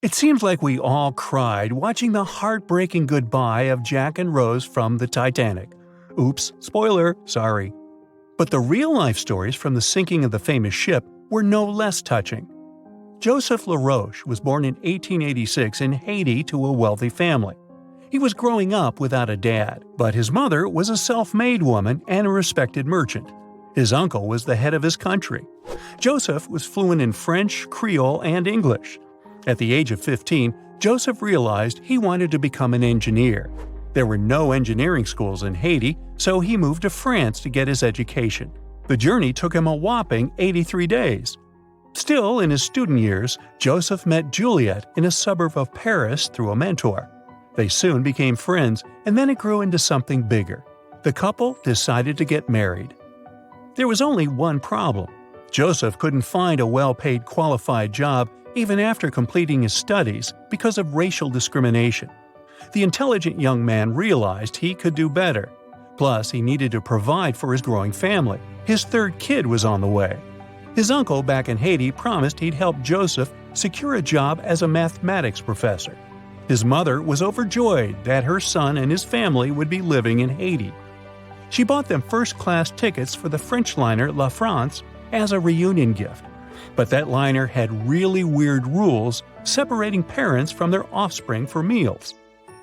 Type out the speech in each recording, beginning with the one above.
It seems like we all cried watching the heartbreaking goodbye of Jack and Rose from the Titanic. Oops, spoiler, sorry. But the real-life stories from the sinking of the famous ship were no less touching. Joseph LaRoche was born in 1886 in Haiti to a wealthy family. He was growing up without a dad, but his mother was a self-made woman and a respected merchant. His uncle was the head of his country. Joseph was fluent in French, Creole, and English. At the age of 15, Joseph realized he wanted to become an engineer. There were no engineering schools in Haiti, so he moved to France to get his education. The journey took him a whopping 83 days. Still, in his student years, Joseph met Juliet in a suburb of Paris through a mentor. They soon became friends, and then it grew into something bigger. The couple decided to get married. There was only one problem. Joseph couldn't find a well-paid qualified job even after completing his studies because of racial discrimination. The intelligent young man realized he could do better. Plus, he needed to provide for his growing family. His third kid was on the way. His uncle back in Haiti promised he'd help Joseph secure a job as a mathematics professor. His mother was overjoyed that her son and his family would be living in Haiti. She bought them first-class tickets for the French liner La France as a reunion gift. But that liner had really weird rules separating parents from their offspring for meals.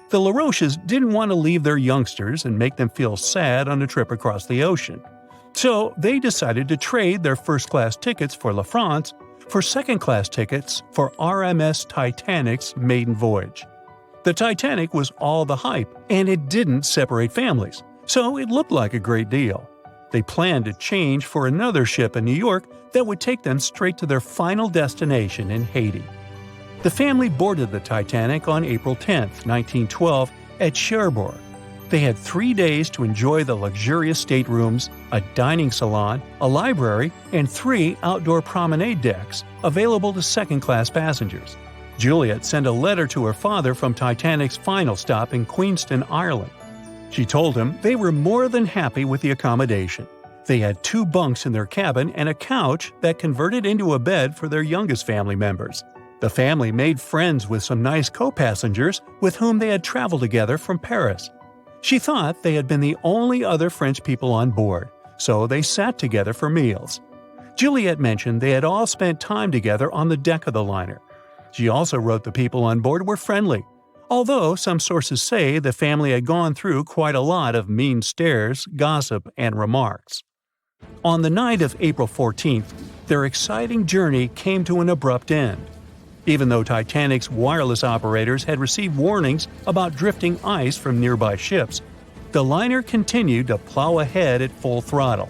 The LaRoches didn't want to leave their youngsters and make them feel sad on a trip across the ocean. So they decided to trade their first-class tickets for La France for second-class tickets for RMS Titanic's maiden voyage. The Titanic was all the hype, and it didn't separate families, so it looked like a great deal. They planned to change for another ship in New York that would take them straight to their final destination in Haiti. The family boarded the Titanic on April 10, 1912, at Cherbourg. They had 3 days to enjoy the luxurious staterooms, a dining salon, a library, and 3 outdoor promenade decks available to second-class passengers. Juliet sent a letter to her father from Titanic's final stop in Queenston, Ireland. She told him they were more than happy with the accommodation. They had 2 bunks in their cabin and a couch that converted into a bed for their youngest family members. The family made friends with some nice co-passengers with whom they had traveled together from Paris. She thought they had been the only other French people on board, so they sat together for meals. Juliet mentioned they had all spent time together on the deck of the liner. She also wrote the people on board were friendly, although some sources say the family had gone through quite a lot of mean stares, gossip, and remarks. On the night of April 14th, their exciting journey came to an abrupt end. Even though Titanic's wireless operators had received warnings about drifting ice from nearby ships, the liner continued to plow ahead at full throttle.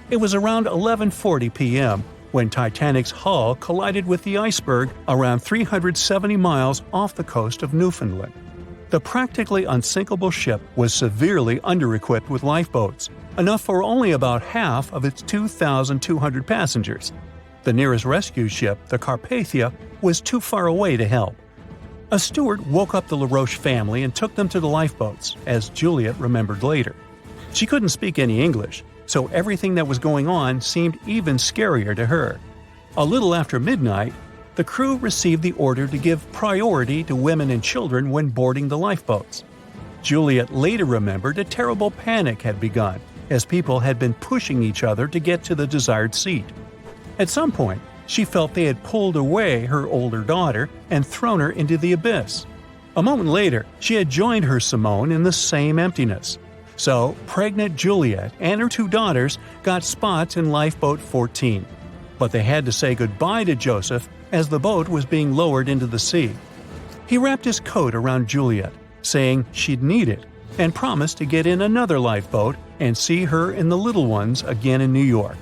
It was around 11:40 p.m. when Titanic's hull collided with the iceberg around 370 miles off the coast of Newfoundland. The practically unsinkable ship was severely under-equipped with lifeboats, enough for only about half of its 2,200 passengers. The nearest rescue ship, the Carpathia, was too far away to help. A steward woke up the LaRoche family and took them to the lifeboats, as Juliet remembered later. She couldn't speak any English, so everything that was going on seemed even scarier to her. A little after midnight, the crew received the order to give priority to women and children when boarding the lifeboats. Juliet later remembered a terrible panic had begun, as people had been pushing each other to get to the desired seat. At some point, she felt they had pulled away her older daughter and thrown her into the abyss. A moment later, she had joined her Simone in the same emptiness. So, pregnant Juliet and her 2 daughters got spots in Lifeboat 14. But they had to say goodbye to Joseph as the boat was being lowered into the sea. He wrapped his coat around Juliet, saying she'd need it, and promised to get in another lifeboat and see her and the little ones again in New York.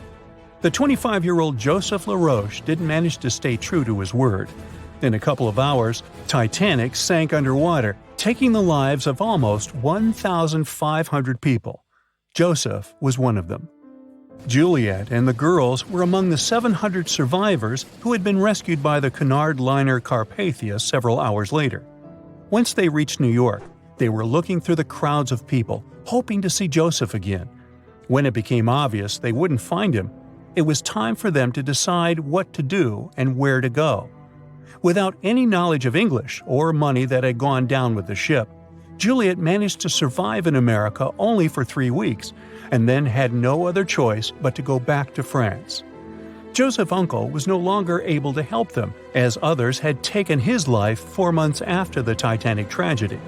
The 25-year-old Joseph LaRoche didn't manage to stay true to his word. In a couple of hours, Titanic sank underwater, taking the lives of almost 1,500 people. Joseph was one of them. Juliet and the girls were among the 700 survivors who had been rescued by the Cunard liner Carpathia several hours later. Once they reached New York, they were looking through the crowds of people, hoping to see Joseph again. When it became obvious they wouldn't find him, it was time for them to decide what to do and where to go. Without any knowledge of English or money that had gone down with the ship, Juliet managed to survive in America only for 3 weeks, and then had no other choice but to go back to France. Joseph Uncle was no longer able to help them, as others had taken his life 4 months after the Titanic tragedy.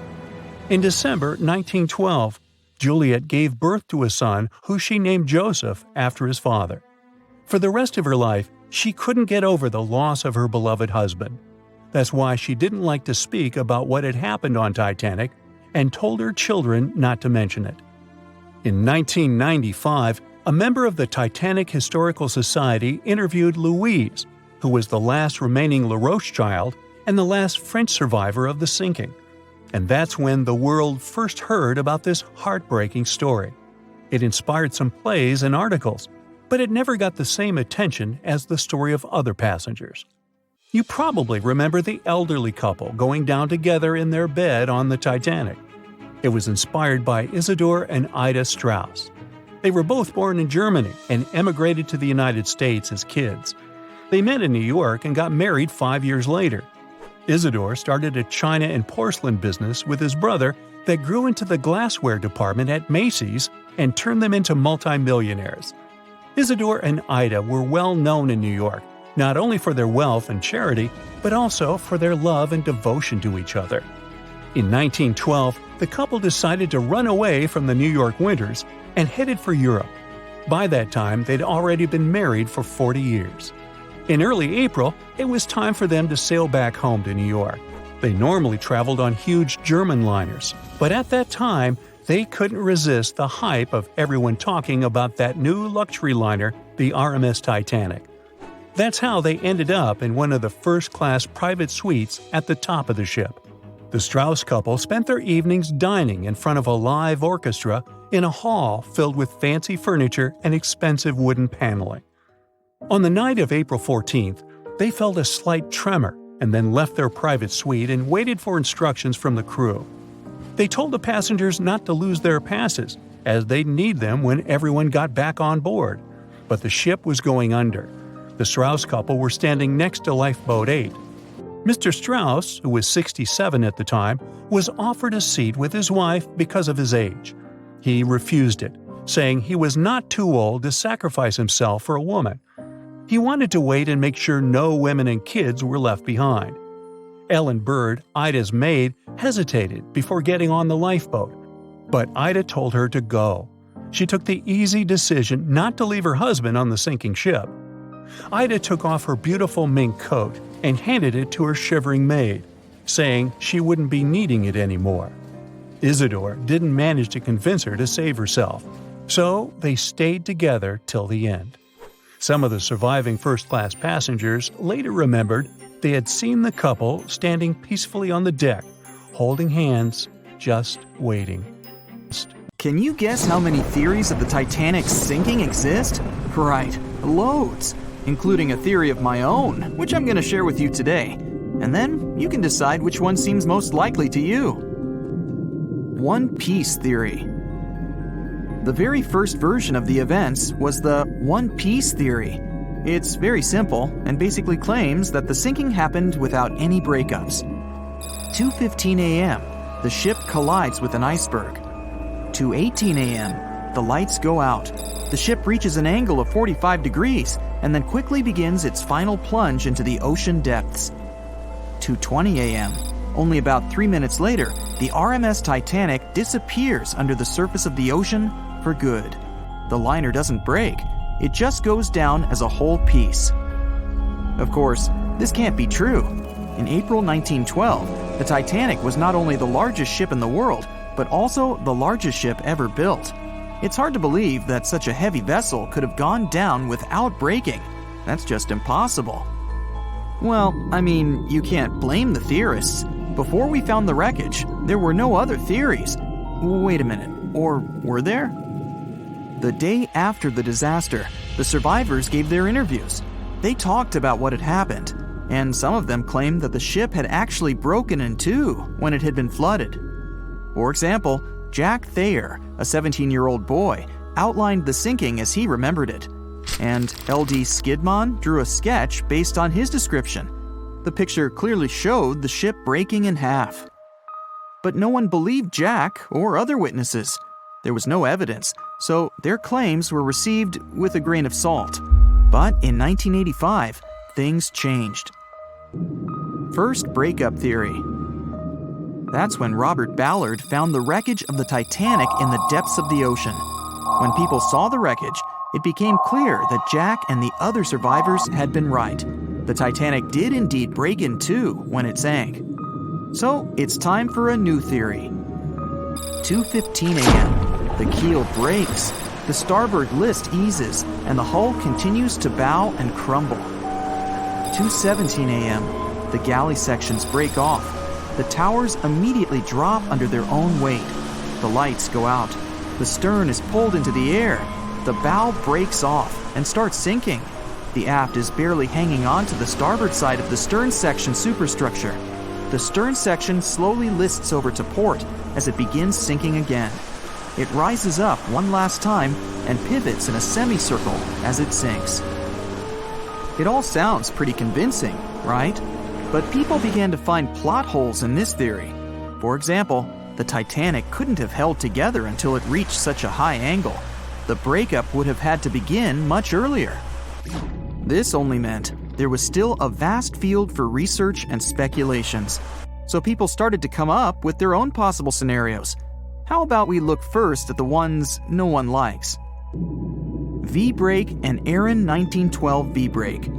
In December 1912, Juliet gave birth to a son who she named Joseph after his father. For the rest of her life, she couldn't get over the loss of her beloved husband. That's why she didn't like to speak about what had happened on Titanic and told her children not to mention it. In 1995, a member of the Titanic Historical Society interviewed Louise, who was the last remaining LaRoche child and the last French survivor of the sinking. And that's when the world first heard about this heartbreaking story. It inspired some plays and articles, but it never got the same attention as the story of other passengers. You probably remember the elderly couple going down together in their bed on the Titanic. It was inspired by Isidor and Ida Strauss. They were both born in Germany and emigrated to the United States as kids. They met in New York and got married 5 years later. Isidor started a china and porcelain business with his brother that grew into the glassware department at Macy's and turned them into multimillionaires. Isidor and Ida were well known in New York, not only for their wealth and charity, but also for their love and devotion to each other. In 1912, the couple decided to run away from the New York winters and headed for Europe. By that time, they'd already been married for 40 years. In early April, it was time for them to sail back home to New York. They normally traveled on huge German liners, but at that time, they couldn't resist the hype of everyone talking about that new luxury liner, the RMS Titanic. That's how they ended up in one of the first-class private suites at the top of the ship. The Strauss couple spent their evenings dining in front of a live orchestra in a hall filled with fancy furniture and expensive wooden paneling. On the night of April 14th, they felt a slight tremor and then left their private suite and waited for instructions from the crew. They told the passengers not to lose their passes, as they'd need them when everyone got back on board. But the ship was going under. The Strauss couple were standing next to Lifeboat 8. Mr. Strauss, who was 67 at the time, was offered a seat with his wife because of his age. He refused it, saying he was not too old to sacrifice himself for a woman. He wanted to wait and make sure no women and kids were left behind. Ellen Bird, Ida's maid, hesitated before getting on the lifeboat, but Ida told her to go. She took the easy decision not to leave her husband on the sinking ship. Ida took off her beautiful mink coat and handed it to her shivering maid, saying she wouldn't be needing it anymore. Isidor didn't manage to convince her to save herself, so they stayed together till the end. Some of the surviving first-class passengers later remembered they had seen the couple standing peacefully on the deck, holding hands, just waiting. Can you guess how many theories of the Titanic's sinking exist? Right, loads, including a theory of my own, which I'm going to share with you today. And then you can decide which one seems most likely to you. One Piece theory. The very first version of the events was the One Piece theory. It's very simple and basically claims that the sinking happened without any breakups. 2:15 a.m., the ship collides with an iceberg. 2:18 a.m., the lights go out. The ship reaches an angle of 45 degrees and then quickly begins its final plunge into the ocean depths. 2:20 a.m., only about 3 minutes later, the RMS Titanic disappears under the surface of the ocean for good. The liner doesn't break. It just goes down as a whole piece. Of course, this can't be true. In April 1912, the Titanic was not only the largest ship in the world, but also the largest ship ever built. It's hard to believe that such a heavy vessel could have gone down without breaking. That's just impossible. Well, I mean, you can't blame the theorists. Before we found the wreckage, there were no other theories. Wait a minute, or were there? The day after the disaster, the survivors gave their interviews. They talked about what had happened, and some of them claimed that the ship had actually broken in two when it had been flooded. For example, Jack Thayer, a 17-year-old boy, outlined the sinking as he remembered it, and L.D. Skidmon drew a sketch based on his description. The picture clearly showed the ship breaking in half. But no one believed Jack or other witnesses. There was no evidence, so their claims were received with a grain of salt. But in 1985, things changed. First breakup theory. That's when Robert Ballard found the wreckage of the Titanic in the depths of the ocean. When people saw the wreckage, it became clear that Jack and the other survivors had been right. The Titanic did indeed break in two when it sank. So it's time for a new theory. 2:15 a.m. The keel breaks, the starboard list eases, and the hull continues to bow and crumble. 2:17 a.m. The galley sections break off. The towers immediately drop under their own weight. The lights go out. The stern is pulled into the air. The bow breaks off and starts sinking. The aft is barely hanging on to the starboard side of the stern section superstructure. The stern section slowly lists over to port as it begins sinking again. It rises up one last time and pivots in a semicircle as it sinks. It all sounds pretty convincing, right? But people began to find plot holes in this theory. For example, the Titanic couldn't have held together until it reached such a high angle. The breakup would have had to begin much earlier. This only meant there was still a vast field for research and speculations. So people started to come up with their own possible scenarios. How about we look first at the ones no one likes? V-break and Aaron 1912 V-break.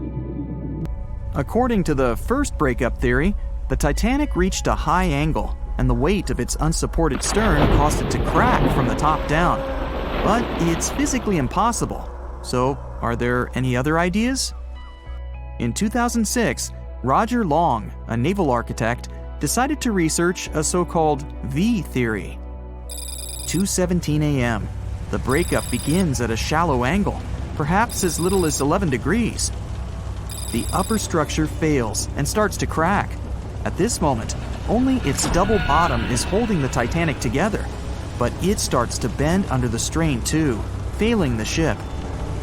According to the first breakup theory, the Titanic reached a high angle, and the weight of its unsupported stern caused it to crack from the top down. But it's physically impossible. So, are there any other ideas? In 2006, Roger Long, a naval architect, decided to research a so-called V theory. 2:17 a.m. The breakup begins at a shallow angle, perhaps as little as 11 degrees. The upper structure fails and starts to crack. At this moment, only its double bottom is holding the Titanic together, but it starts to bend under the strain too, failing the ship.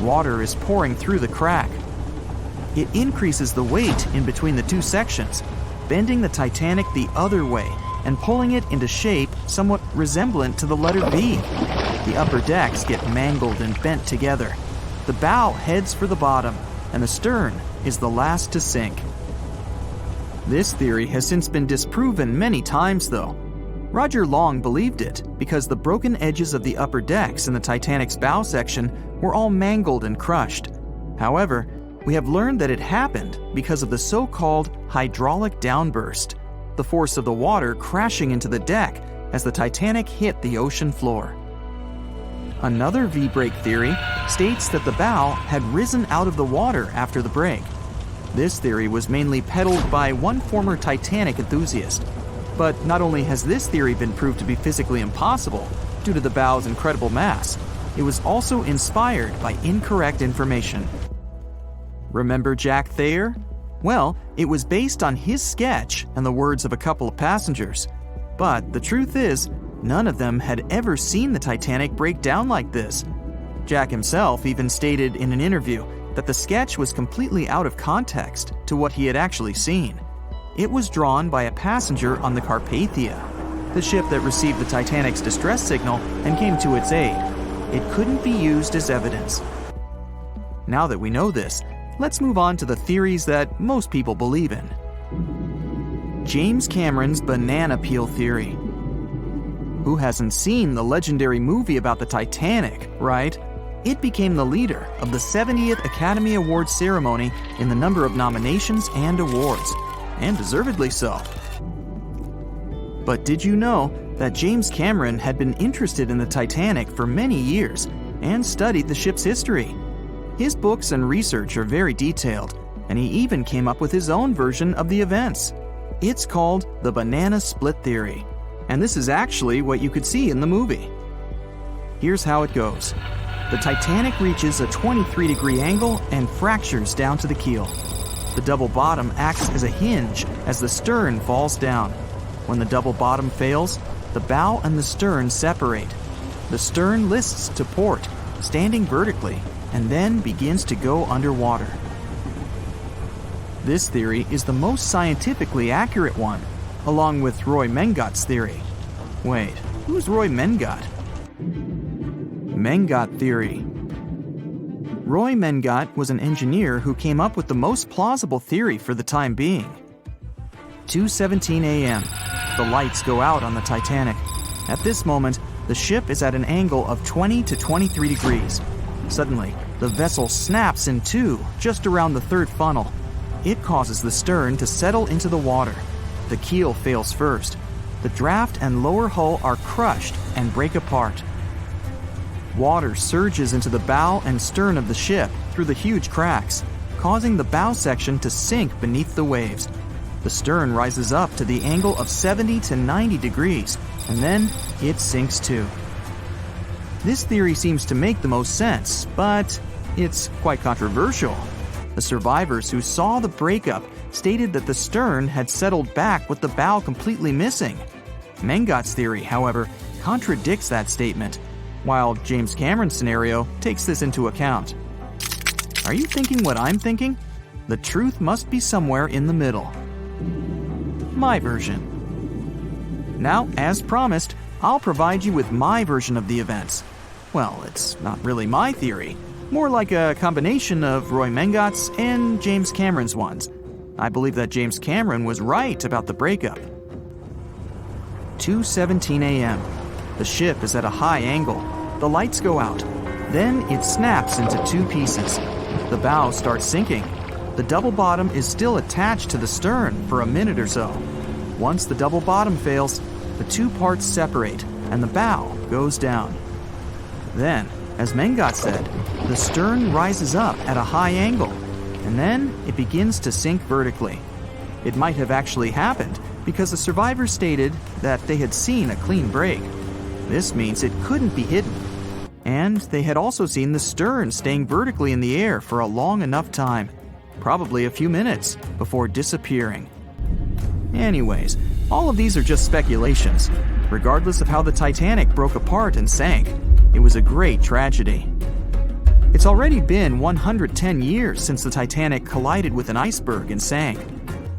Water is pouring through the crack. It increases the weight in between the two sections, bending the Titanic the other way and pulling it into shape somewhat resemblant to the letter V. The upper decks get mangled and bent together. The bow heads for the bottom, and the stern is the last to sink. This theory has since been disproven many times, though. Roger Long believed it because the broken edges of the upper decks in the Titanic's bow section were all mangled and crushed. However, we have learned that it happened because of the so-called hydraulic downburst, the force of the water crashing into the deck as the Titanic hit the ocean floor. Another V-break theory states that the bow had risen out of the water after the break. This theory was mainly peddled by one former Titanic enthusiast. But not only has this theory been proved to be physically impossible due to the bow's incredible mass, it was also inspired by incorrect information. Remember Jack Thayer? Well, it was based on his sketch and the words of a couple of passengers. But the truth is, none of them had ever seen the Titanic break down like this. Jack himself even stated in an interview that the sketch was completely out of context to what he had actually seen. It was drawn by a passenger on the Carpathia, the ship that received the Titanic's distress signal and came to its aid. It couldn't be used as evidence. Now that we know this, let's move on to the theories that most people believe in. James Cameron's banana peel theory. Who hasn't seen the legendary movie about the Titanic, right? It became the leader of the 70th Academy Awards ceremony in the number of nominations and awards, and deservedly so. But did you know that James Cameron had been interested in the Titanic for many years and studied the ship's history? His books and research are very detailed, and he even came up with his own version of the events. It's called the banana split theory, and this is actually what you could see in the movie. Here's how it goes. The Titanic reaches a 23-degree angle and fractures down to the keel. The double bottom acts as a hinge as the stern falls down. When the double bottom fails, the bow and the stern separate. The stern lists to port, standing vertically, and then begins to go underwater. This theory is the most scientifically accurate one, along with Roy Mengat's theory. Wait, who's Roy Mengat? Mengat theory. Roy Mengat was an engineer who came up with the most plausible theory for the time being. 2:17 a.m. The lights go out on the Titanic. At this moment, the ship is at an angle of 20 to 23 degrees. Suddenly, the vessel snaps in two just around the third funnel. It causes the stern to settle into the water. The keel fails first. The draft and lower hull are crushed and break apart. Water surges into the bow and stern of the ship through the huge cracks, causing the bow section to sink beneath the waves. The stern rises up to the angle of 70 to 90 degrees, and then it sinks too. This theory seems to make the most sense, but it's quite controversial. The survivors who saw the breakup stated that the stern had settled back with the bow completely missing. Mengat's theory, however, contradicts that statement, while James Cameron's scenario takes this into account. Are you thinking what I'm thinking? The truth must be somewhere in the middle. My version. Now, as promised, I'll provide you with my version of the events. Well, it's not really my theory, more like a combination of Roy Mengat's and James Cameron's ones. I believe that James Cameron was right about the breakup. 2:17 a.m. The ship is at a high angle. The lights go out. Then it snaps into two pieces. The bow starts sinking. The double bottom is still attached to the stern for a minute or so. Once the double bottom fails, the two parts separate and the bow goes down. Then, as Mengat said, the stern rises up at a high angle, and then it begins to sink vertically. It might have actually happened because the survivors stated that they had seen a clean break. This means it couldn't be hidden. And they had also seen the stern staying vertically in the air for a long enough time, probably a few minutes, before disappearing. Anyways, all of these are just speculations. Regardless of how the Titanic broke apart and sank, it was a great tragedy. It's already been 110 years since the Titanic collided with an iceberg and sank.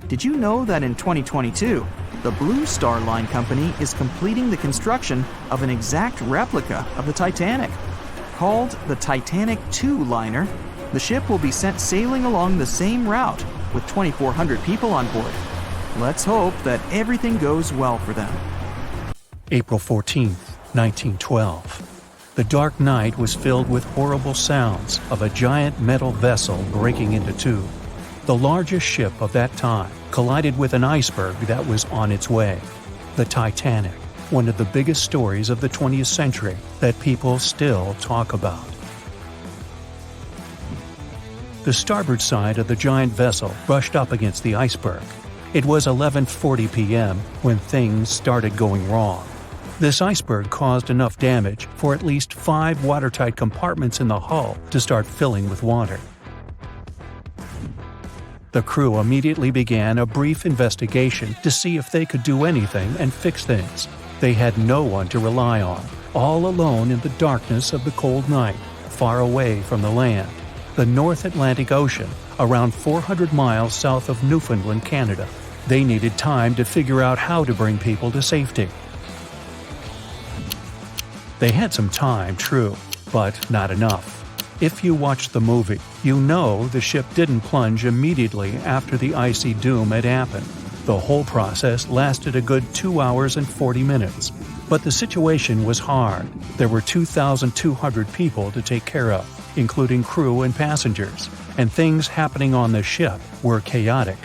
Did you know that in 2022, the Blue Star Line Company is completing the construction of an exact replica of the Titanic? Called the Titanic II liner, the ship will be sent sailing along the same route with 2,400 people on board. Let's hope that everything goes well for them. April 14, 1912. The dark night was filled with horrible sounds of a giant metal vessel breaking into two. The largest ship of that time collided with an iceberg that was on its way. The Titanic, one of the biggest stories of the 20th century that people still talk about. The starboard side of the giant vessel brushed up against the iceberg. It was 11:40 p.m. when things started going wrong. This iceberg caused enough damage for at least 5 watertight compartments in the hull to start filling with water. The crew immediately began a brief investigation to see if they could do anything and fix things. They had no one to rely on, all alone in the darkness of the cold night, far away from the land, the North Atlantic Ocean, around 400 miles south of Newfoundland, Canada. They needed time to figure out how to bring people to safety. They had some time, true, but not enough. If you watched the movie, you know the ship didn't plunge immediately after the icy doom had happened. The whole process lasted a good 2 hours and 40 minutes. But the situation was hard. There were 2,200 people to take care of, including crew and passengers, and things happening on the ship were chaotic.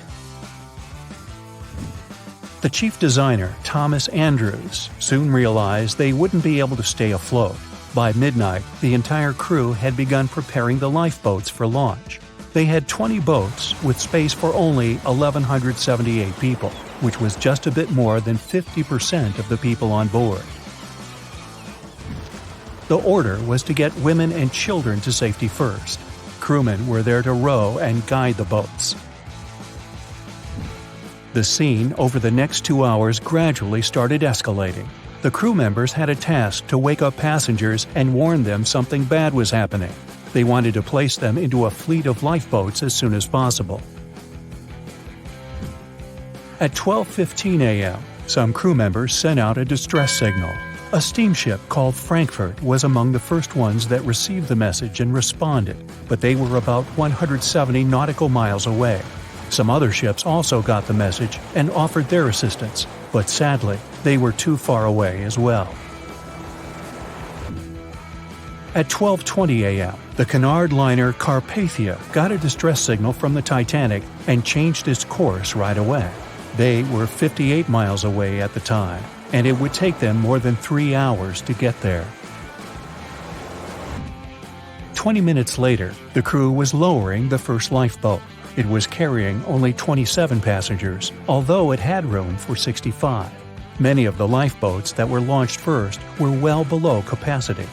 The chief designer, Thomas Andrews, soon realized they wouldn't be able to stay afloat. By midnight, the entire crew had begun preparing the lifeboats for launch. They had 20 boats with space for only 1,178 people, which was just a bit more than 50% of the people on board. The order was to get women and children to safety first. Crewmen were there to row and guide the boats. The scene over the next 2 hours gradually started escalating. The crew members had a task to wake up passengers and warn them something bad was happening. They wanted to place them into a fleet of lifeboats as soon as possible. At 12:15 a.m., some crew members sent out a distress signal. A steamship called Frankfurt was among the first ones that received the message and responded, but they were about 170 nautical miles away. Some other ships also got the message and offered their assistance, but sadly, they were too far away as well. At 12:20 a.m., the Cunard liner Carpathia got a distress signal from the Titanic and changed its course right away. They were 58 miles away at the time, and it would take them more than 3 hours to get there. 20 minutes later, the crew was lowering the first lifeboat. It was carrying only 27 passengers, although it had room for 65. Many of the lifeboats that were launched first were well below capacity.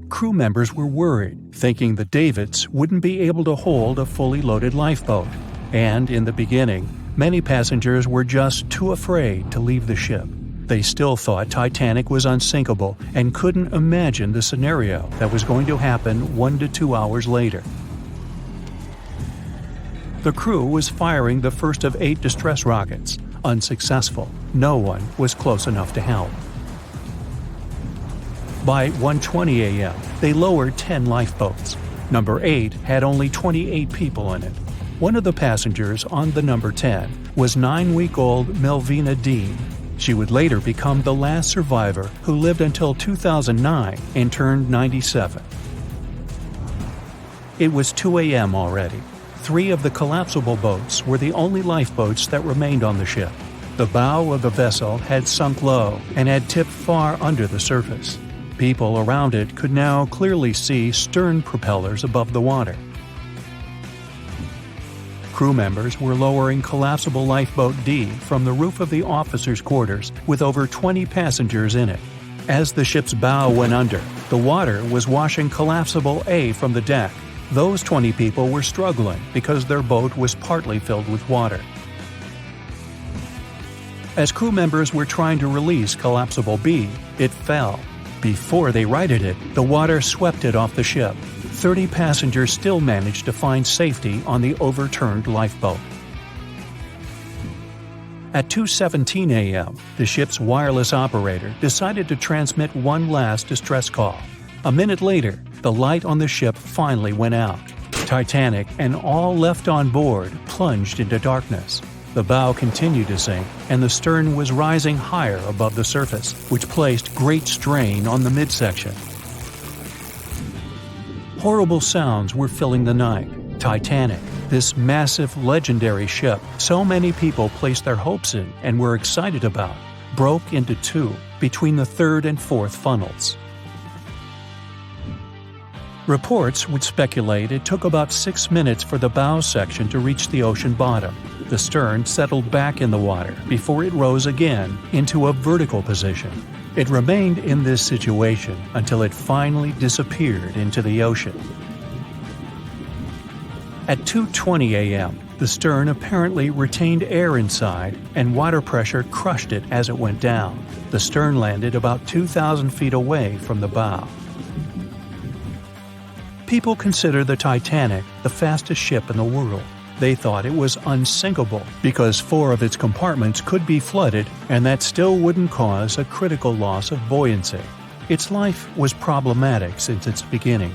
Crew members were worried, thinking the Davids wouldn't be able to hold a fully loaded lifeboat. And in the beginning, many passengers were just too afraid to leave the ship. They still thought Titanic was unsinkable and couldn't imagine the scenario that was going to happen 1 to 2 hours later. The crew was firing the first of 8 distress rockets. Unsuccessful. No one was close enough to help. By 1:20 a.m., they lowered 10 lifeboats. Number 8 had only 28 people in it. One of the passengers on the number 10 was 9-week-old Melvina Dean. She would later become the last survivor who lived until 2009 and turned 97. It was 2 a.m. already. 3 of the collapsible boats were the only lifeboats that remained on the ship. The bow of the vessel had sunk low and had tipped far under the surface. People around it could now clearly see stern propellers above the water. Crew members were lowering collapsible lifeboat D from the roof of the officers' quarters with over 20 passengers in it. As the ship's bow went under, the water was washing collapsible A from the deck. Those 20 people were struggling because their boat was partly filled with water. As crew members were trying to release collapsible B, it fell. Before they righted it, the water swept it off the ship. 30 passengers still managed to find safety on the overturned lifeboat. At 2:17 a.m., the ship's wireless operator decided to transmit one last distress call. A minute later, the light on the ship finally went out. Titanic and all left on board plunged into darkness. The bow continued to sink, and the stern was rising higher above the surface, which placed great strain on the midsection. Horrible sounds were filling the night. Titanic, this massive, legendary ship so many people placed their hopes in and were excited about, broke into 2 between the 3rd and 4th funnels. Reports would speculate it took about 6 minutes for the bow section to reach the ocean bottom. The stern settled back in the water before it rose again into a vertical position. It remained in this situation until it finally disappeared into the ocean. At 2:20 a.m., the stern apparently retained air inside, and water pressure crushed it as it went down. The stern landed about 2,000 feet away from the bow. People consider the Titanic the fastest ship in the world. They thought it was unsinkable because 4 of its compartments could be flooded, and that still wouldn't cause a critical loss of buoyancy. Its life was problematic since its beginning.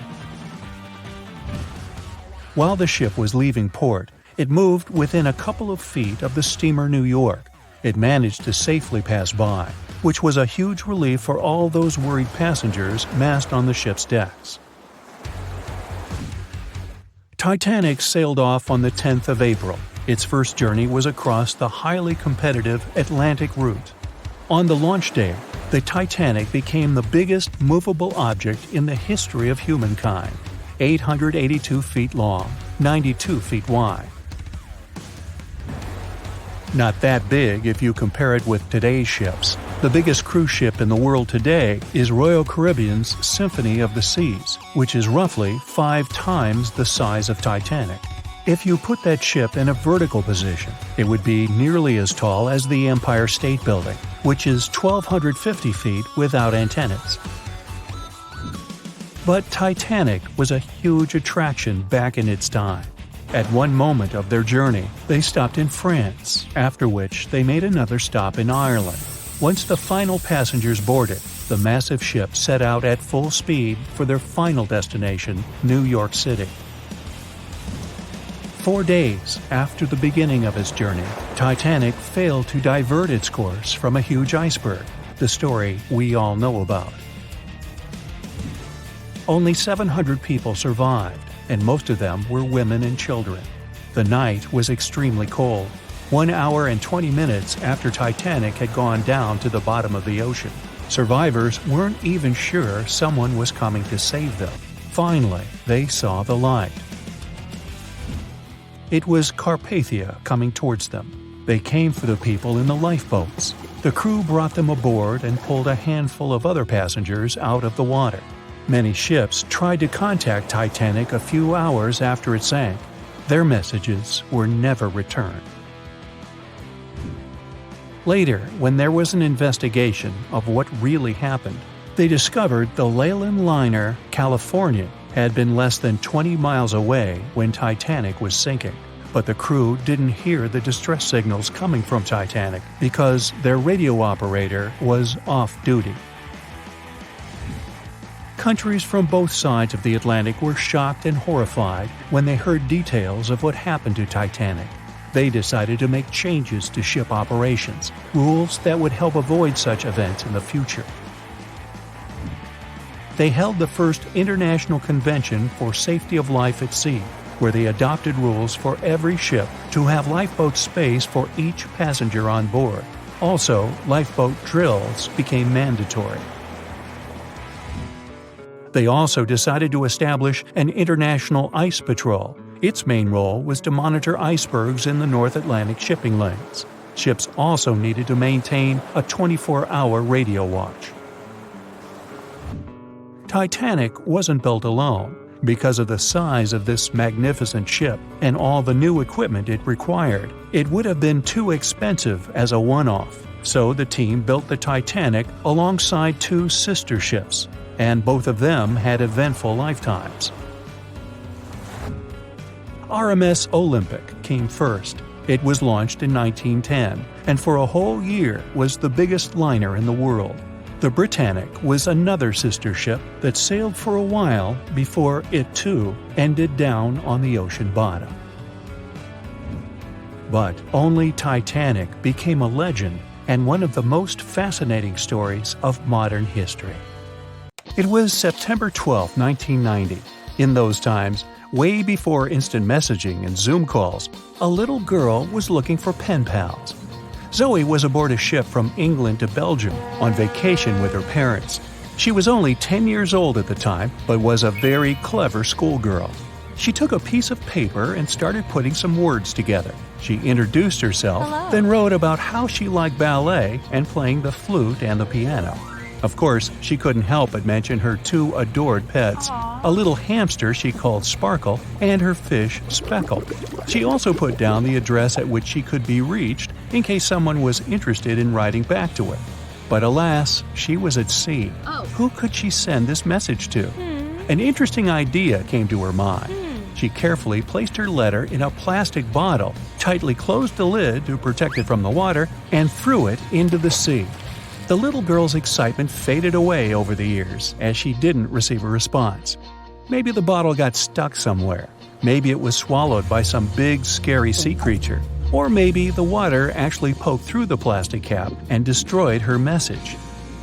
While the ship was leaving port, it moved within a couple of feet of the steamer New York. It managed to safely pass by, which was a huge relief for all those worried passengers massed on the ship's decks. Titanic sailed off on the 10th of April. Its first journey was across the highly competitive Atlantic route. On the launch day, the Titanic became the biggest movable object in the history of humankind, 882 feet long, 92 feet wide. Not that big if you compare it with today's ships. The biggest cruise ship in the world today is Royal Caribbean's Symphony of the Seas, which is roughly 5 times the size of Titanic. If you put that ship in a vertical position, it would be nearly as tall as the Empire State Building, which is 1,250 feet without antennas. But Titanic was a huge attraction back in its time. At one moment of their journey, they stopped in France, after which they made another stop in Ireland. Once the final passengers boarded, the massive ship set out at full speed for their final destination, New York City. 4 days after the beginning of its journey, Titanic failed to divert its course from a huge iceberg, the story we all know about. Only 700 people survived, and most of them were women and children. The night was extremely cold, 1 hour and 20 minutes after Titanic had gone down to the bottom of the ocean. Survivors weren't even sure someone was coming to save them. Finally, they saw the light. It was Carpathia coming towards them. They came for the people in the lifeboats. The crew brought them aboard and pulled a handful of other passengers out of the water. Many ships tried to contact Titanic a few hours after it sank. Their messages were never returned. Later, when there was an investigation of what really happened, they discovered the Leyland liner California had been less than 20 miles away when Titanic was sinking. But the crew didn't hear the distress signals coming from Titanic because their radio operator was off duty. Countries from both sides of the Atlantic were shocked and horrified when they heard details of what happened to Titanic. They decided to make changes to ship operations, rules that would help avoid such events in the future. They held the first International Convention for Safety of Life at Sea, where they adopted rules for every ship to have lifeboat space for each passenger on board. Also, lifeboat drills became mandatory. They also decided to establish an international ice patrol. Its main role was to monitor icebergs in the North Atlantic shipping lanes. Ships also needed to maintain a 24-hour radio watch. Titanic wasn't built alone. Because of the size of this magnificent ship and all the new equipment it required, it would have been too expensive as a one-off. So the team built the Titanic alongside 2 sister ships, and both of them had eventful lifetimes. RMS Olympic came first. It was launched in 1910, and for a whole year was the biggest liner in the world. The Britannic was another sister ship that sailed for a while before it too ended down on the ocean bottom. But only Titanic became a legend and one of the most fascinating stories of modern history. It was September 12, 1990. In those times, way before instant messaging and Zoom calls, a little girl was looking for pen pals. Zoe was aboard a ship from England to Belgium on vacation with her parents. She was only 10 years old at the time, but was a very clever schoolgirl. She took a piece of paper and started putting some words together. She introduced herself, Hello. then wrote about how she liked ballet and playing the flute and the piano. Of course, she couldn't help but mention her 2 adored pets, a little hamster she called Sparkle and her fish Speckle. She also put down the address at which she could be reached in case someone was interested in writing back to her. But alas, she was at sea. Who could she send this message to? An interesting idea came to her mind. She carefully placed her letter in a plastic bottle, tightly closed the lid to protect it from the water, and threw it into the sea. The little girl's excitement faded away over the years as she didn't receive a response. Maybe the bottle got stuck somewhere. Maybe it was swallowed by some big, scary sea creature. Or maybe the water actually poked through the plastic cap and destroyed her message.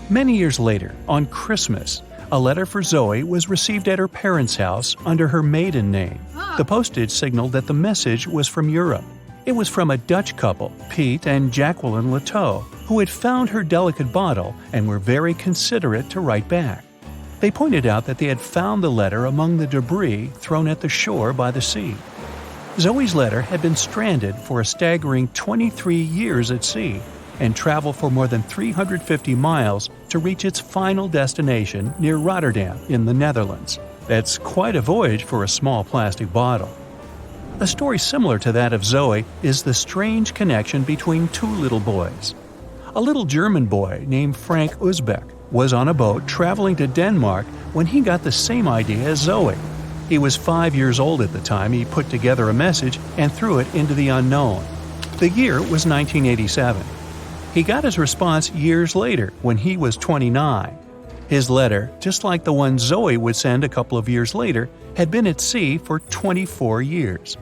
Many years later, on Christmas, a letter for Zoe was received at her parents' house under her maiden name. The postage signaled that the message was from Europe. It was from a Dutch couple, Piet and Jacqueline Leteau, who had found her delicate bottle and were very considerate to write back. They pointed out that they had found the letter among the debris thrown at the shore by the sea. Zoe's letter had been stranded for a staggering 23 years at sea and traveled for more than 350 miles to reach its final destination near Rotterdam in the Netherlands. That's quite a voyage for a small plastic bottle. A story similar to that of Zoe is the strange connection between 2 little boys. A little German boy named Frank Uzbek was on a boat traveling to Denmark when he got the same idea as Zoe. He was 5 years old at the time he put together a message and threw it into the unknown. The year was 1987. He got his response years later when he was 29. His letter, just like the one Zoe would send a couple of years later, had been at sea for 24 years.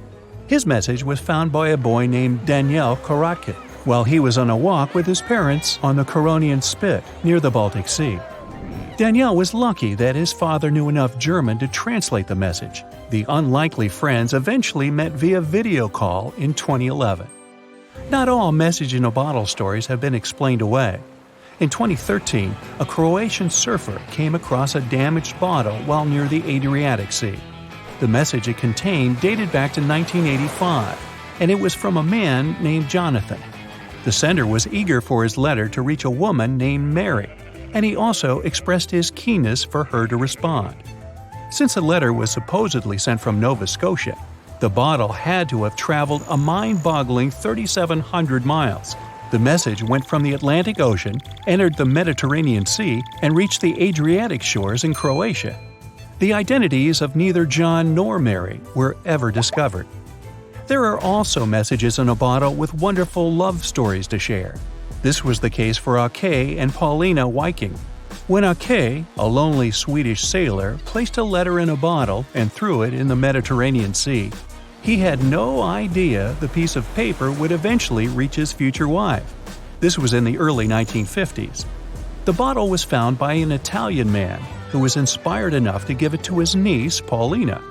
His message was found by a boy named Daniel Korotkin while he was on a walk with his parents on the Koronian Spit near the Baltic Sea. Daniel was lucky that his father knew enough German to translate the message. The unlikely friends eventually met via video call in 2011. Not all message-in-a-bottle stories have been explained away. In 2013, a Croatian surfer came across a damaged bottle while near the Adriatic Sea. The message it contained dated back to 1985, and it was from a man named Jonathan. The sender was eager for his letter to reach a woman named Mary, and he also expressed his keenness for her to respond. Since the letter was supposedly sent from Nova Scotia, the bottle had to have traveled a mind-boggling 3,700 miles. The message went from the Atlantic Ocean, entered the Mediterranean Sea, and reached the Adriatic shores in Croatia. The identities of neither John nor Mary were ever discovered. There are also messages in a bottle with wonderful love stories to share. This was the case for Ake and Paulina Viking. When Ake, a lonely Swedish sailor, placed a letter in a bottle and threw it in the Mediterranean Sea, he had no idea the piece of paper would eventually reach his future wife. This was in the early 1950s. The bottle was found by an Italian man who was inspired enough to give it to his niece, Paulina.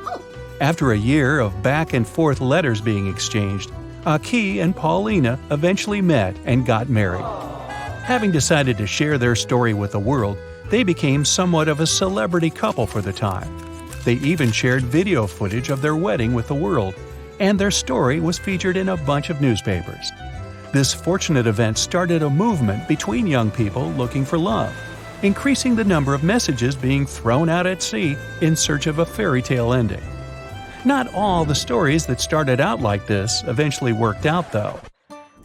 After a year of back-and-forth letters being exchanged, Aki and Paulina eventually met and got married. Having decided to share their story with the world, they became somewhat of a celebrity couple for the time. They even shared video footage of their wedding with the world, and their story was featured in a bunch of newspapers. This fortunate event started a movement between young people looking for love, increasing the number of messages being thrown out at sea in search of a fairy tale ending. Not all the stories that started out like this eventually worked out, though.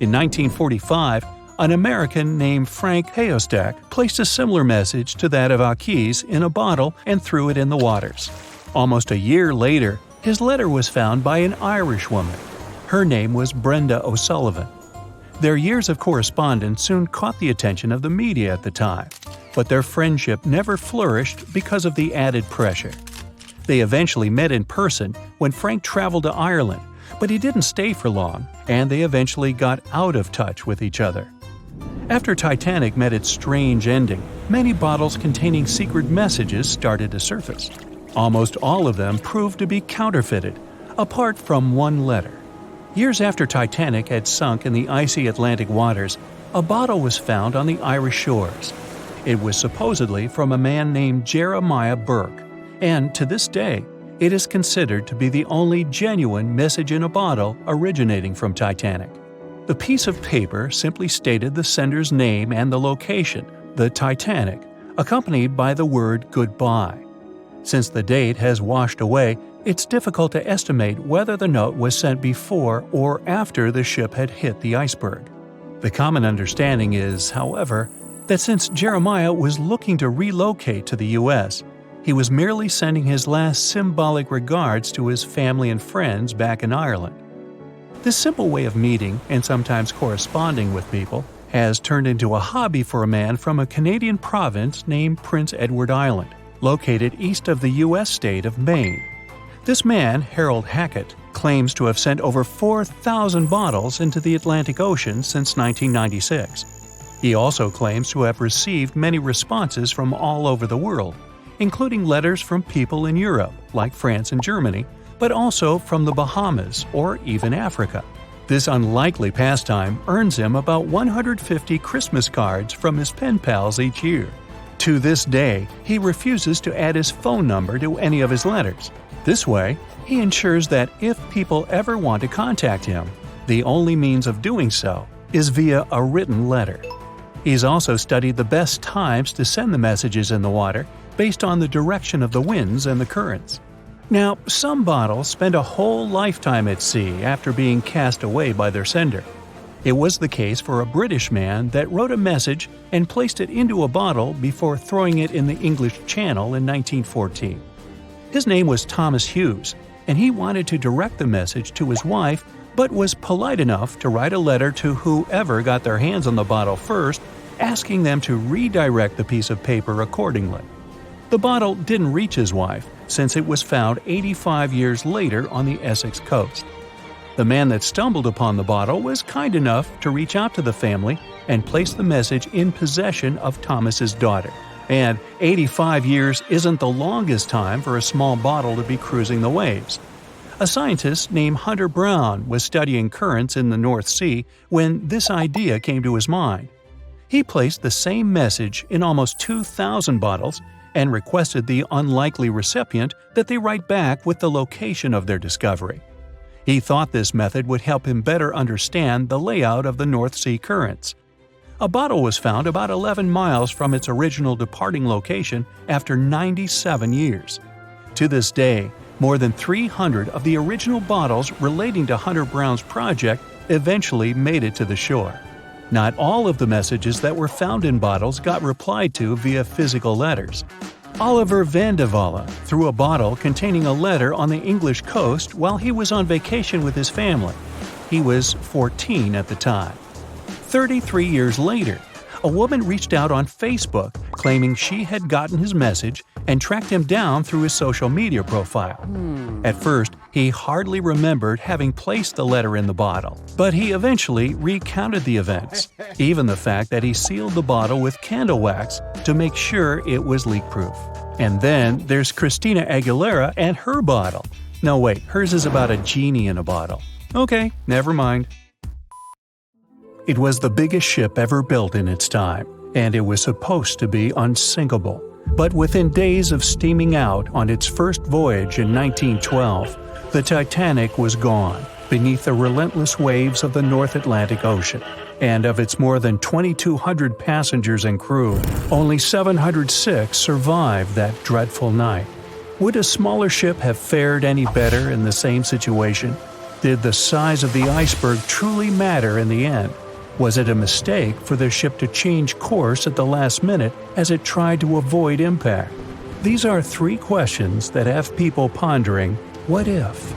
In 1945, an American named Frank Hayostak placed a similar message to that of Aki's in a bottle and threw it in the waters. Almost a year later, his letter was found by an Irish woman. Her name was Brenda O'Sullivan. Their years of correspondence soon caught the attention of the media at the time, but their friendship never flourished because of the added pressure. They eventually met in person when Frank traveled to Ireland, but he didn't stay for long, and they eventually got out of touch with each other. After Titanic met its strange ending, many bottles containing secret messages started to surface. Almost all of them proved to be counterfeited, apart from one letter. Years after Titanic had sunk in the icy Atlantic waters, a bottle was found on the Irish shores. It was supposedly from a man named Jeremiah Burke, and to this day, it is considered to be the only genuine message in a bottle originating from Titanic. The piece of paper simply stated the sender's name and the location, the Titanic, accompanied by the word goodbye. Since the date has washed away, it's difficult to estimate whether the note was sent before or after the ship had hit the iceberg. The common understanding is, however, that since Jeremiah was looking to relocate to the U.S., he was merely sending his last symbolic regards to his family and friends back in Ireland. This simple way of meeting and sometimes corresponding with people has turned into a hobby for a man from a Canadian province named Prince Edward Island, located east of the U.S. state of Maine. This man, Harold Hackett, claims to have sent over 4,000 bottles into the Atlantic Ocean since 1996. He also claims to have received many responses from all over the world, including letters from people in Europe, like France and Germany, but also from the Bahamas or even Africa. This unlikely pastime earns him about 150 Christmas cards from his pen pals each year. To this day, he refuses to add his phone number to any of his letters. This way, he ensures that if people ever want to contact him, the only means of doing so is via a written letter. He's also studied the best times to send the messages in the water based on the direction of the winds and the currents. Now, some bottles spend a whole lifetime at sea after being cast away by their sender. It was the case for a British man that wrote a message and placed it into a bottle before throwing it in the English Channel in 1914. His name was Thomas Hughes, and he wanted to direct the message to his wife, but was polite enough to write a letter to whoever got their hands on the bottle first, asking them to redirect the piece of paper accordingly. The bottle didn't reach his wife, since it was found 85 years later on the Essex coast. The man that stumbled upon the bottle was kind enough to reach out to the family and place the message in possession of Thomas's daughter. And 85 years isn't the longest time for a small bottle to be cruising the waves. A scientist named Hunter Brown was studying currents in the North Sea when this idea came to his mind. He placed the same message in almost 2,000 bottles and requested the unlikely recipient that they write back with the location of their discovery. He thought this method would help him better understand the layout of the North Sea currents. A bottle was found about 11 miles from its original departing location after 97 years. To this day, more than 300 of the original bottles relating to Hunter Brown's project eventually made it to the shore. Not all of the messages that were found in bottles got replied to via physical letters. Oliver van de Walle threw a bottle containing a letter on the English coast while he was on vacation with his family. He was 14 at the time. 33 years later, a woman reached out on Facebook claiming she had gotten his message and tracked him down through his social media profile. At first, he hardly remembered having placed the letter in the bottle, but he eventually recounted the events, even the fact that he sealed the bottle with candle wax to make sure it was leak-proof. And then there's Christina Aguilera and her bottle. No wait, hers is about a genie in a bottle. Okay, never mind. It was the biggest ship ever built in its time, and it was supposed to be unsinkable. But within days of steaming out on its first voyage in 1912, the Titanic was gone beneath the relentless waves of the North Atlantic Ocean. And of its more than 2,200 passengers and crew, only 706 survived that dreadful night. Would a smaller ship have fared any better in the same situation? Did the size of the iceberg truly matter in the end? Was it a mistake for the ship to change course at the last minute as it tried to avoid impact? These are three questions that have people pondering, what if?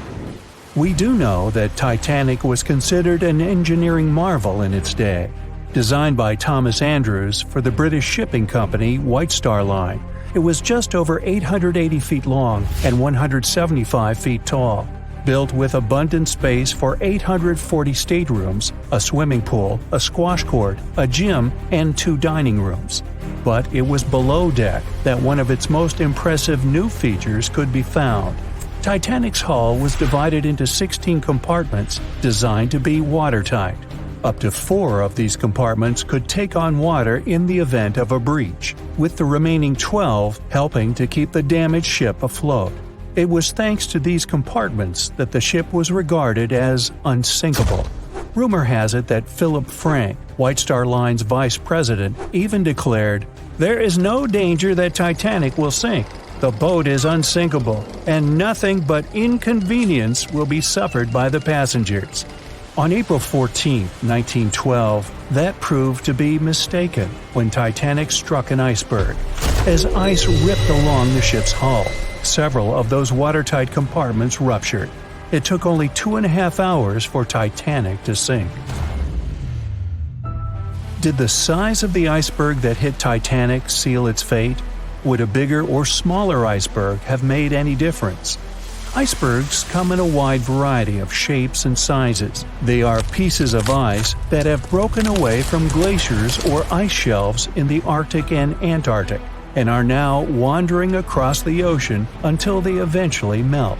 We do know that Titanic was considered an engineering marvel in its day. Designed by Thomas Andrews for the British shipping company White Star Line, it was just over 880 feet long and 175 feet tall. Built with abundant space for 840 staterooms, a swimming pool, a squash court, a gym, and 2 dining rooms. But it was below deck that one of its most impressive new features could be found. Titanic's hull was divided into 16 compartments designed to be watertight. Up to 4 of these compartments could take on water in the event of a breach, with the remaining 12 helping to keep the damaged ship afloat. It was thanks to these compartments that the ship was regarded as unsinkable. Rumor has it that Philip Frank, White Star Line's vice president, even declared, "There is no danger that Titanic will sink. The boat is unsinkable, and nothing but inconvenience will be suffered by the passengers." On April 14, 1912, that proved to be mistaken when Titanic struck an iceberg. As ice ripped along the ship's hull, several of those watertight compartments ruptured. It took only 2.5 hours for Titanic to sink. Did the size of the iceberg that hit Titanic seal its fate? Would a bigger or smaller iceberg have made any difference? Icebergs come in a wide variety of shapes and sizes. They are pieces of ice that have broken away from glaciers or ice shelves in the Arctic and Antarctic, and are now wandering across the ocean until they eventually melt.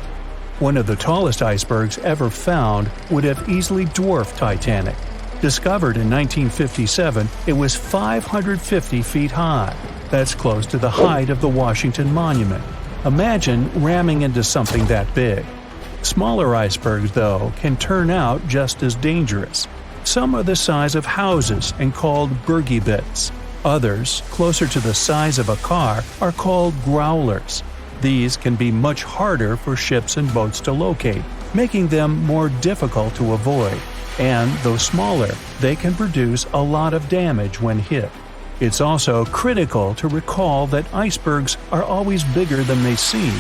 One of the tallest icebergs ever found would have easily dwarfed Titanic. Discovered in 1957, it was 550 feet high. That's close to the height of the Washington Monument. Imagine ramming into something that big. Smaller icebergs, though, can turn out just as dangerous. Some are the size of houses and called bergy bits. Others, closer to the size of a car, are called growlers. These can be much harder for ships and boats to locate, making them more difficult to avoid. And though smaller, they can produce a lot of damage when hit. It's also critical to recall that icebergs are always bigger than they seem,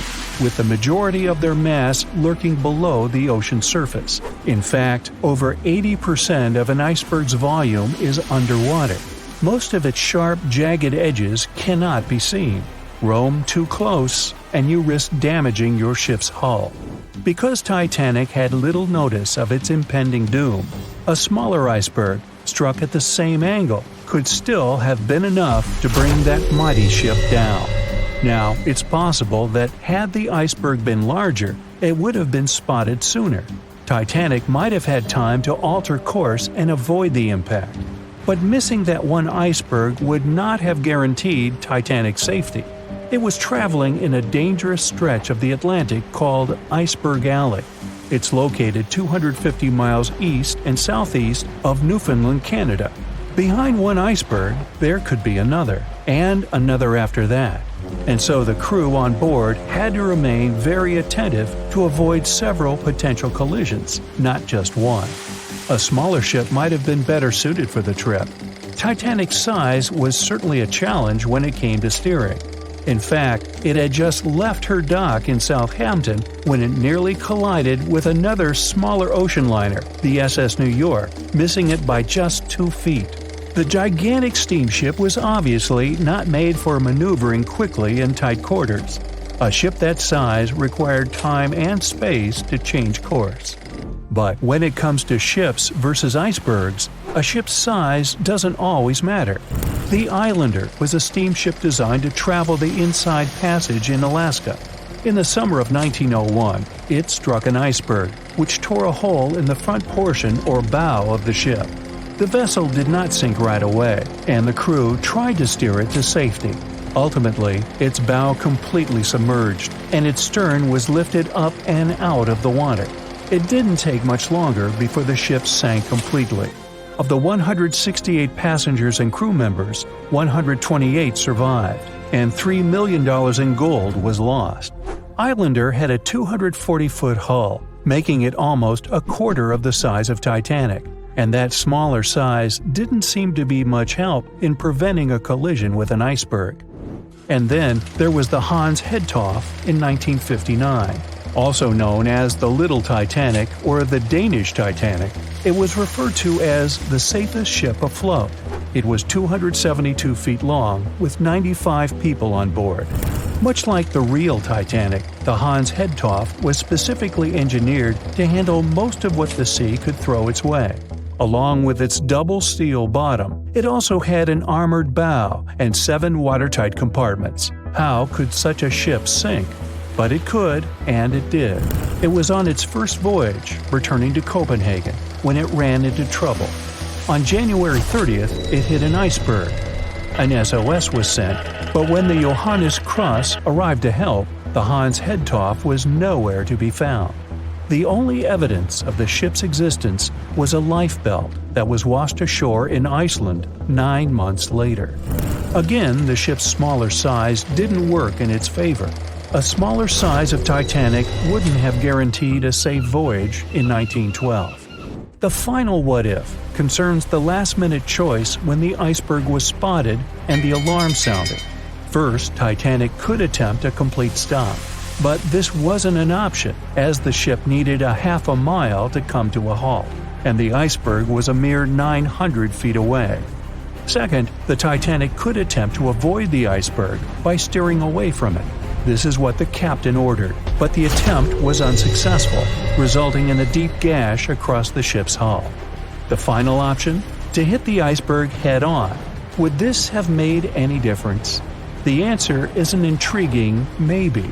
with the majority of their mass lurking below the ocean surface. In fact, over 80% of an iceberg's volume is underwater. Most of its sharp, jagged edges cannot be seen. Roam too close, and you risk damaging your ship's hull. Because Titanic had little notice of its impending doom, a smaller iceberg, struck at the same angle, could still have been enough to bring that mighty ship down. Now, it's possible that had the iceberg been larger, it would have been spotted sooner. Titanic might have had time to alter course and avoid the impact. But missing that one iceberg would not have guaranteed Titanic's safety. It was traveling in a dangerous stretch of the Atlantic called Iceberg Alley. It's located 250 miles east and southeast of Newfoundland, Canada. Behind one iceberg, there could be another, and another after that. And so the crew on board had to remain very attentive to avoid several potential collisions, not just one. A smaller ship might have been better suited for the trip. Titanic's size was certainly a challenge when it came to steering. In fact, it had just left her dock in Southampton when it nearly collided with another smaller ocean liner, the SS New York, missing it by just 2 feet. The gigantic steamship was obviously not made for maneuvering quickly in tight quarters. A ship that size required time and space to change course. But when it comes to ships versus icebergs, a ship's size doesn't always matter. The Islander was a steamship designed to travel the Inside Passage in Alaska. In the summer of 1901, it struck an iceberg, which tore a hole in the front portion or bow of the ship. The vessel did not sink right away, and the crew tried to steer it to safety. Ultimately, its bow completely submerged, and its stern was lifted up and out of the water. It didn't take much longer before the ship sank completely. Of the 168 passengers and crew members, 128 survived, and $3 million in gold was lost. Islander had a 240-foot hull, making it almost a quarter of the size of Titanic, and that smaller size didn't seem to be much help in preventing a collision with an iceberg. And then there was the Hans Hedtoft in 1959. Also known as the Little Titanic or the Danish Titanic, it was referred to as the safest ship afloat. It was 272 feet long, with 95 people on board. Much like the real Titanic, the Hans Hedtoft was specifically engineered to handle most of what the sea could throw its way. Along with its double steel bottom, it also had an armored bow and 7 watertight compartments. How could such a ship sink? But it could, and it did. It was on its first voyage, returning to Copenhagen, when it ran into trouble. On January 30th, it hit an iceberg. An SOS was sent, but when the Johannes Cross arrived to help, the Hans Hedtoft was nowhere to be found. The only evidence of the ship's existence was a lifebelt that was washed ashore in Iceland 9 months later. Again, the ship's smaller size didn't work in its favor. A smaller size of Titanic wouldn't have guaranteed a safe voyage in 1912. The final what-if concerns the last-minute choice when the iceberg was spotted and the alarm sounded. First, Titanic could attempt a complete stop, but this wasn't an option as the ship needed a half a mile to come to a halt, and the iceberg was a mere 900 feet away. Second, the Titanic could attempt to avoid the iceberg by steering away from it. This is what the captain ordered, but the attempt was unsuccessful, resulting in a deep gash across the ship's hull. The final option? To hit the iceberg head-on. Would this have made any difference? The answer is an intriguing maybe.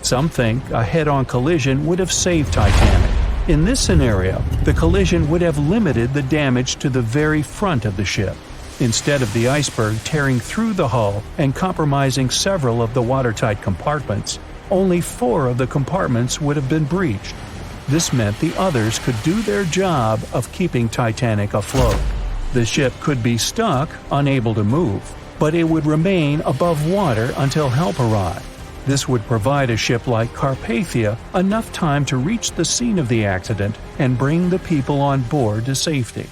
Some think a head-on collision would have saved Titanic. In this scenario, the collision would have limited the damage to the very front of the ship. Instead of the iceberg tearing through the hull and compromising several of the watertight compartments, only 4 of the compartments would have been breached. This meant the others could do their job of keeping Titanic afloat. The ship could be stuck, unable to move, but it would remain above water until help arrived. This would provide a ship like Carpathia enough time to reach the scene of the accident and bring the people on board to safety.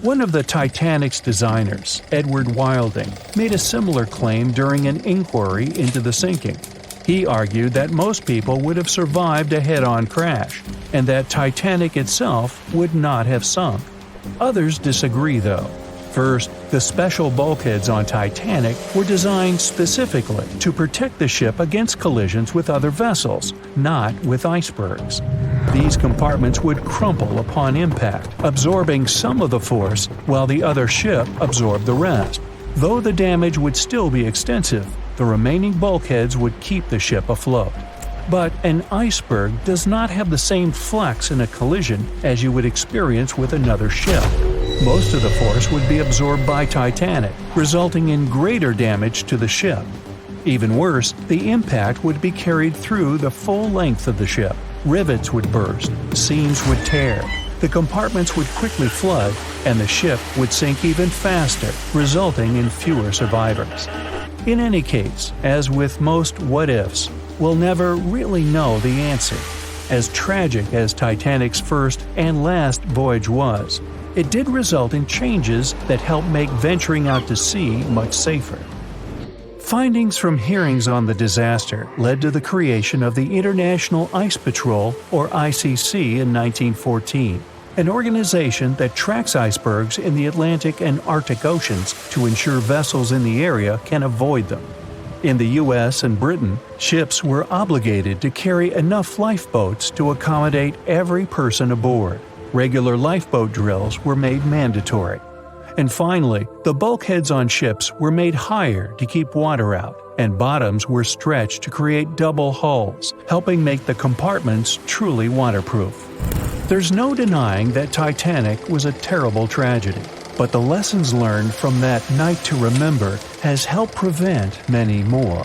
One of the Titanic's designers, Edward Wilding, made a similar claim during an inquiry into the sinking. He argued that most people would have survived a head-on crash, and that Titanic itself would not have sunk. Others disagree, though. First, the special bulkheads on Titanic were designed specifically to protect the ship against collisions with other vessels, not with icebergs. These compartments would crumple upon impact, absorbing some of the force while the other ship absorbed the rest. Though the damage would still be extensive, the remaining bulkheads would keep the ship afloat. But an iceberg does not have the same flex in a collision as you would experience with another ship. Most of the force would be absorbed by Titanic, resulting in greater damage to the ship. Even worse, the impact would be carried through the full length of the ship. Rivets would burst, seams would tear, the compartments would quickly flood, and the ship would sink even faster, resulting in fewer survivors. In any case, as with most what-ifs, we'll never really know the answer. As tragic as Titanic's first and last voyage was, it did result in changes that helped make venturing out to sea much safer. Findings from hearings on the disaster led to the creation of the International Ice Patrol, or ICC, in 1914, an organization that tracks icebergs in the Atlantic and Arctic Oceans to ensure vessels in the area can avoid them. In the US and Britain, ships were obligated to carry enough lifeboats to accommodate every person aboard. Regular lifeboat drills were made mandatory. And finally, the bulkheads on ships were made higher to keep water out, and bottoms were stretched to create double hulls, helping make the compartments truly waterproof. There's no denying that Titanic was a terrible tragedy, but the lessons learned from that night to remember has helped prevent many more.